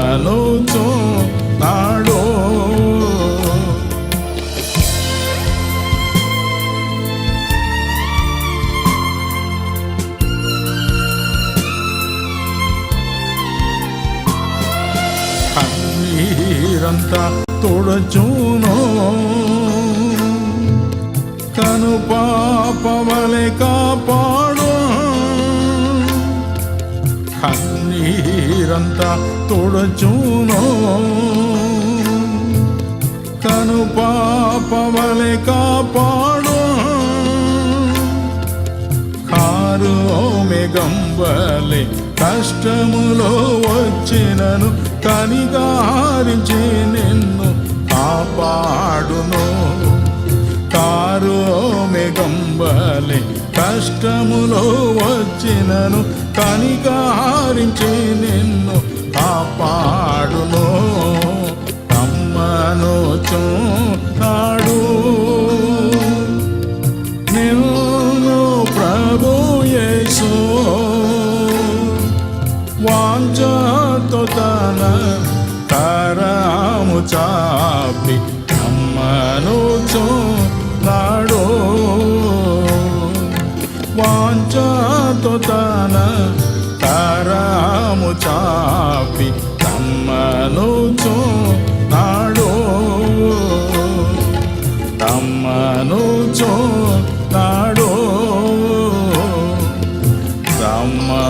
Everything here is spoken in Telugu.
రమ్మనుచున్నాడు. కన్నీరంతా తుడచును, కను పాపవలె కాపాడు. కన్నీరంతా తుడచును, కను పాపవలె కాపాడు. కారు మేఘంబలే కష్టములో వచ్చినను కనిగారించి నిన్ను కాపాడును. కారు మేఘంబలే కష్టములో వచ్చినను కనిగారించి నిన్ను కాపాడును. రమ్మనుచున్నాడు నిన్ను ప్రభు యేసు, వాంఛతో తన కరము చాపి రమ్మనుచున్నాడు. వాంఛతో తన కరము చాపి రమ్మనుచున్నాడు. రమ్మనుచున్నాడు. రమ్మనుచున్నాడు.